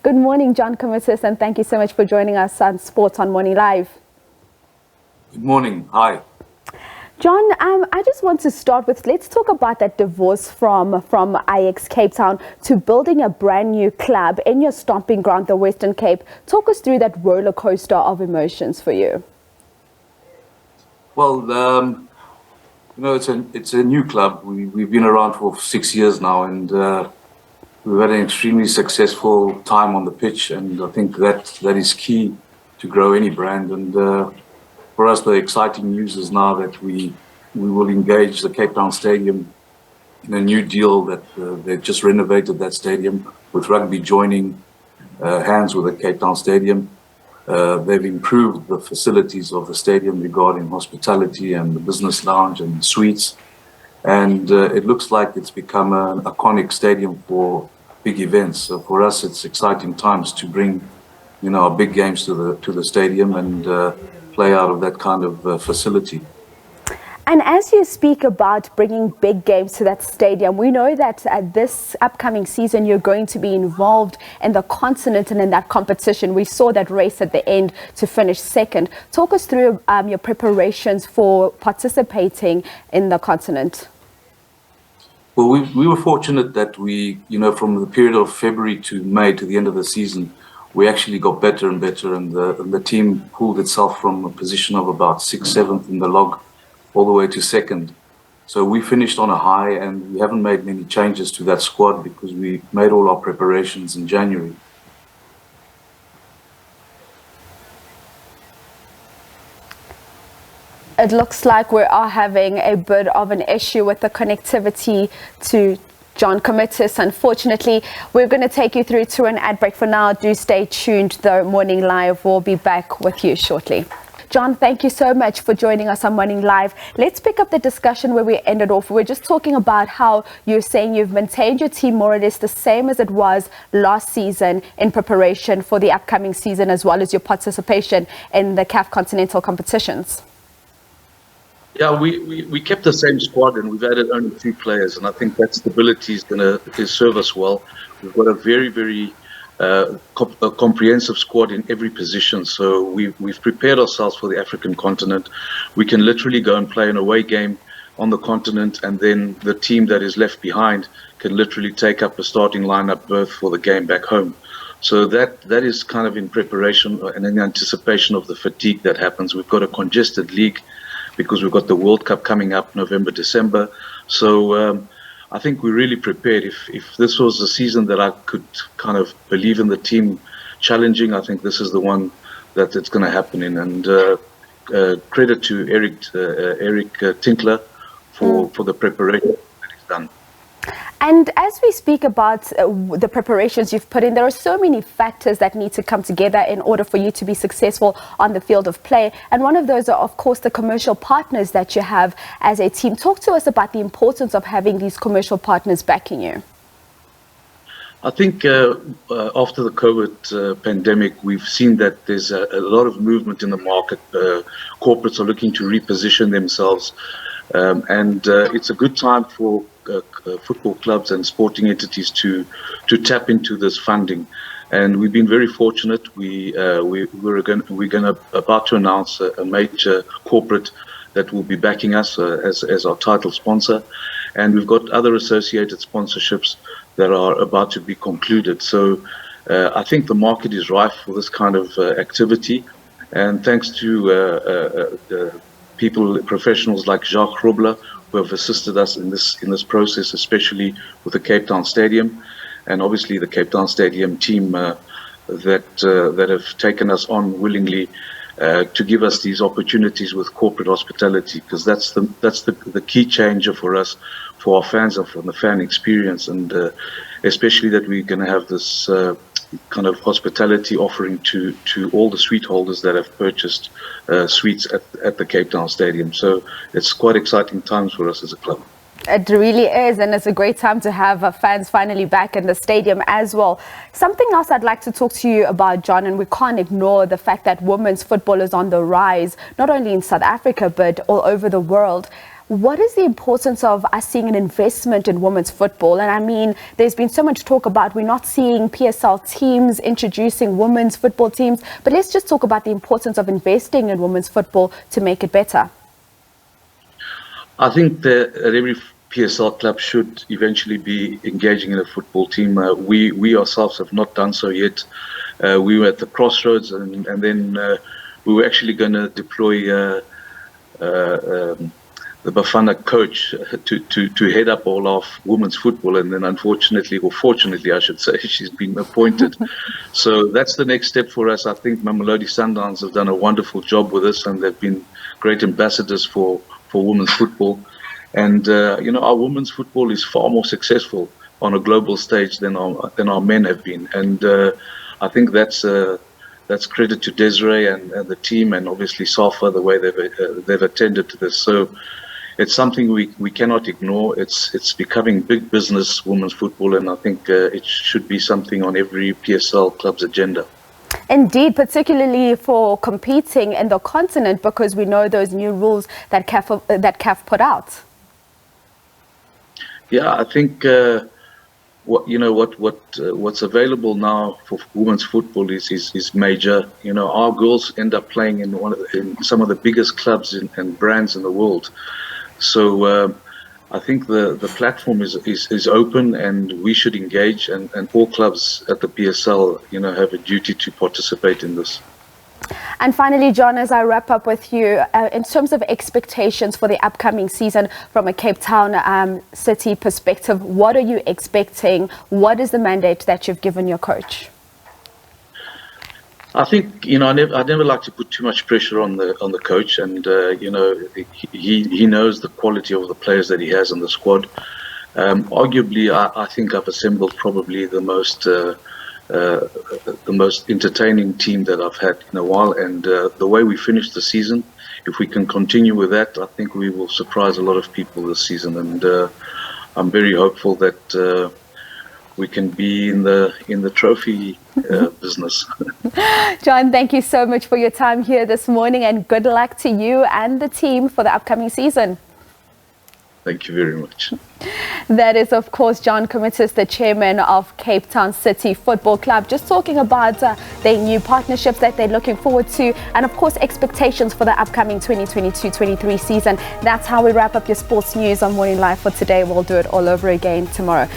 Good morning, John Comitis, and thank you so much for joining us on Sports on Morning Live. Good morning. Hi. John, I just want to start with, let's talk about that divorce from Ajax Cape Town to building a brand new club in your stomping ground, the Western Cape. Talk us through that roller coaster of emotions for you. Well, it's a new club. We've been around for 6 years now, and we've had an extremely successful time on the pitch, and I think that is key to grow any brand. And for us, the exciting news is now that we will engage the Cape Town Stadium in a new deal that they've just renovated that stadium with rugby joining hands with the Cape Town Stadium. They've improved the facilities of the stadium regarding hospitality and the business lounge and suites. And it looks like it's become an iconic stadium for big events. So for us, it's exciting times to bring, our big games to the stadium and play out of that kind of facility. And as you speak about bringing big games to that stadium, we know that this upcoming season you're going to be involved in the continent and in that competition. We saw that race at the end to finish second. Talk us through your preparations for participating in the continent. Well, we were fortunate that we, from the period of February to May to the end of the season, we actually got better and better, and the team pulled itself from a position of about 6th, 7th in the log all the way to second. So we finished on a high, and we haven't made many changes to that squad because we made all our preparations in January. It looks like we are having a bit of an issue with the connectivity to John Comitis. Unfortunately, we're going to take you through to an ad break for now. Do stay tuned. The Morning Live will be back with you shortly. John, thank you so much for joining us on Morning Live. Let's pick up the discussion where we ended off. We're just talking about how you're saying you've maintained your team more or less the same as it was last season in preparation for the upcoming season, as well as your participation in the CAF Continental competitions. Yeah, we kept the same squad, and we've added only 2 players, and I think that stability is going to serve us well. We've got a very, very comprehensive squad in every position, so we've prepared ourselves for the African continent. We can literally go and play an away game on the continent, and then the team that is left behind can literally take up a starting lineup berth for the game back home. So that is kind of in preparation and in anticipation of the fatigue that happens. We've got a congested league because we've got the World Cup coming up November, December. So I think we're really prepared. If this was a season that I could kind of believe in the team challenging, I think this is the one that it's going to happen in. And credit to Eric Tinkler for the preparation that he's done. And as we speak about the preparations you've put in, there are so many factors that need to come together in order for you to be successful on the field of play. And one of those are, of course, the commercial partners that you have as a team. Talk to us about the importance of having these commercial partners backing you. I think after the COVID pandemic, we've seen that there's a lot of movement in the market. Corporates are looking to reposition themselves. And it's a good time for football clubs and sporting entities to tap into this funding, and we've been very fortunate. We're about to announce a major corporate that will be backing us as our title sponsor, and we've got other associated sponsorships that are about to be concluded. So I think the market is rife for this kind of activity, and thanks to people, professionals like Jacques Robler, who have assisted us in this process, especially with the Cape Town Stadium, and obviously the Cape Town Stadium team that have taken us on willingly to give us these opportunities with corporate hospitality, because that's the key changer for us, for our fans and for the fan experience, and especially that we're going to have this kind of hospitality offering to all the suite holders that have purchased suites at the Cape Town Stadium. So it's quite exciting times for us as a club. It really is, and it's a great time to have fans finally back in the stadium as well. Something else I'd like to talk to you about, John, and we can't ignore the fact that women's football is on the rise, not only in South Africa, but all over the world. What is the importance of us seeing an investment in women's football? And I mean, there's been so much talk about we're not seeing PSL teams introducing women's football teams, but let's just talk about the importance of investing in women's football to make it better. I think that every PSL club should eventually be engaging in a football team. We ourselves have not done so yet. We were at the crossroads, and then we were actually going to deploy the Bafana coach to head up all of women's football, and then unfortunately, or fortunately I should say, she's been appointed. So that's the next step for us. I think Mamelodi Sundowns have done a wonderful job with us, and they've been great ambassadors for women's football. And our women's football is far more successful on a global stage than our men have been, and I think that's credit to Desiree and the team, and obviously Safa, the way they've attended to this. So it's something we cannot ignore. It's becoming big business, women's football, and I think it should be something on every PSL club's agenda. Indeed, particularly for competing in the continent, because we know those new rules that CAF put out. Yeah, I think what's available now for women's football is major. Our girls end up playing in some of the biggest clubs and brands in the world. So I think the platform is open, and we should engage, and all clubs at the PSL have a duty to participate in this. And finally, John, as I wrap up with you, in terms of expectations for the upcoming season from a Cape Town City perspective, what are you expecting? What is the mandate that you've given your coach? I think I never like to put too much pressure on the coach, and he knows the quality of the players that he has in the squad. Arguably, I think I've assembled probably the most entertaining team that I've had in a while, and the way we finished the season, if we can continue with that, I think we will surprise a lot of people this season, and I'm very hopeful that we can be in the trophy business. John, thank you so much for your time here this morning, and good luck to you and the team for the upcoming season. Thank you very much. That is, of course, John Comitis, the chairman of Cape Town City Football Club, just talking about their new partnerships that they're looking forward to, and of course expectations for the upcoming 2022-23 season. That's how we wrap up your sports news on Morning Live for today. We'll do it all over again tomorrow.